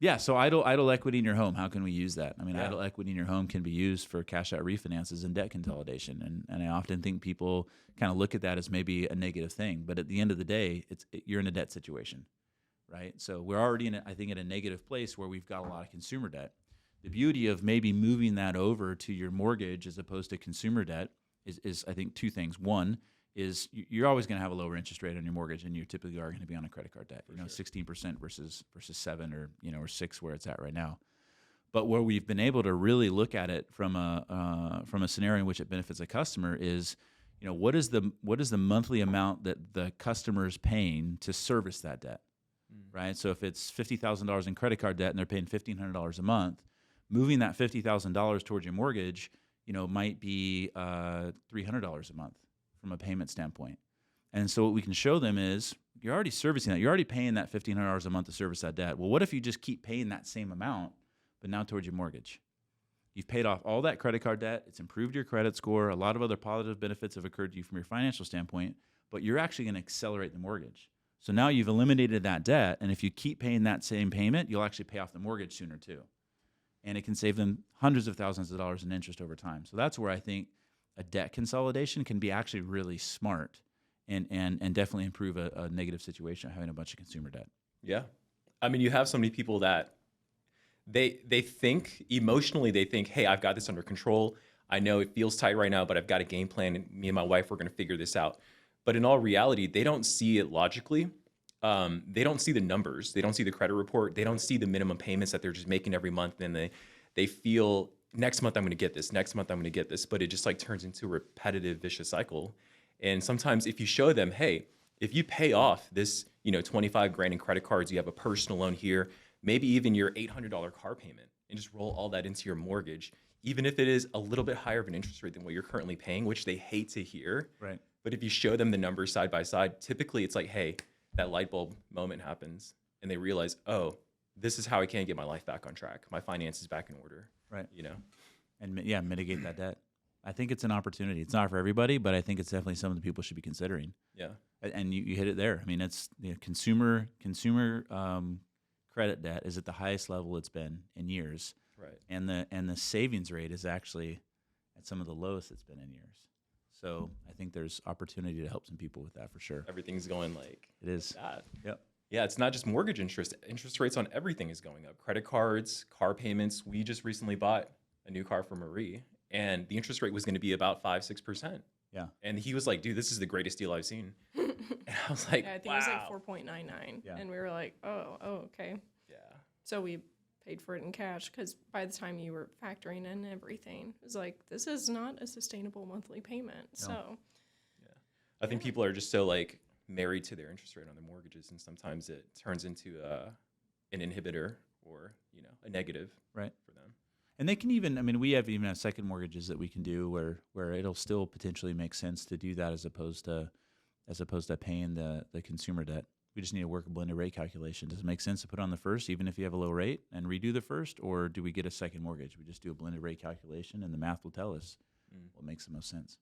Yeah, so idle equity in your home, how can we use that? I mean, Yeah. idle equity in your home can be used for cash out refinances and debt consolidation. And I often think people kind of look at that as maybe a negative thing. But at the end of the day, you're in a debt situation, right? So we're already, I think, in a negative place where we've got a lot of consumer debt. The beauty of maybe moving that over to your mortgage as opposed to consumer debt is I think, two things. One is you're always going to have a lower interest rate on your mortgage, and you typically are going to be on a credit card debt. For sure. 16% versus 7 or 6 where it's at right now. But where we've been able to really look at it from a scenario in which it benefits a customer is, what is the monthly amount that the customer is paying to service that debt, right? So if it's $50,000 in credit card debt and they're paying $1,500 a month, moving that $50,000 towards your mortgage, might be $300 a month from a payment standpoint. And so what we can show them is you're already servicing that. You're already paying that $1,500 a month to service that debt. Well, what if you just keep paying that same amount, but now towards your mortgage? You've paid off all that credit card debt. It's improved your credit score. A lot of other positive benefits have occurred to you from your financial standpoint, but you're actually going to accelerate the mortgage. So now you've eliminated that debt, and if you keep paying that same payment, you'll actually pay off the mortgage sooner too. And it can save them hundreds of thousands of dollars in interest over time. So that's where I think a debt consolidation can be actually really smart and definitely improve a negative situation of having a bunch of consumer debt. Yeah. I mean, you have so many people that they think emotionally, they think, hey, I've got this under control. I know it feels tight right now, but I've got a game plan, and me and my wife, we're going to figure this out. But in all reality, they don't see it logically. They don't see the numbers. They don't see the credit report. They don't see the minimum payments that they're just making every month. And they feel next month I'm going to get this. Next month I'm going to get this. But it just like turns into a repetitive, vicious cycle. And sometimes if you show them, hey, if you pay off this, 25 grand in credit cards, you have a personal loan here, maybe even your $800 car payment, and just roll all that into your mortgage, even if it is a little bit higher of an interest rate than what you're currently paying, which they hate to hear. Right. But if you show them the numbers side by side, typically it's like, hey, that light bulb moment happens and they realize, oh, this is how I can get my life back on track. My finances back in order. Right. And mitigate that debt. I think it's an opportunity. It's not for everybody, but I think it's definitely something that people should be considering. Yeah. And you hit it there. I mean, it's consumer credit debt is at the highest level it's been in years. Right. And the savings rate is actually at some of the lowest it's been in years. So I think there's opportunity to help some people with that for sure. Everything's going like it is. That. Yep. Yeah, it's not just mortgage interest. Interest rates on everything is going up. Credit cards, car payments. We just recently bought a new car for Marie, and the interest rate was going to be about 5-6%. Yeah. And he was like, dude, this is the greatest deal I've seen. And I was like, yeah, I think wow. it was like 4.99. Yeah. And we were like, oh, okay. Yeah. So we paid for it in cash because by the time you were factoring in everything, it was like, this is not a sustainable monthly payment. No. So Yeah. I think people are just so like married to their interest rate on their mortgages, and sometimes it turns into an inhibitor or, a negative Right. for them. And they can even, we have even second mortgages that we can do where it'll still potentially make sense to do that as opposed to paying the consumer debt. We just need to work a blended rate calculation. Does it make sense to put on the first, even if you have a low rate, and redo the first, or do we get a second mortgage? We just do a blended rate calculation, and the math will tell us what makes the most sense.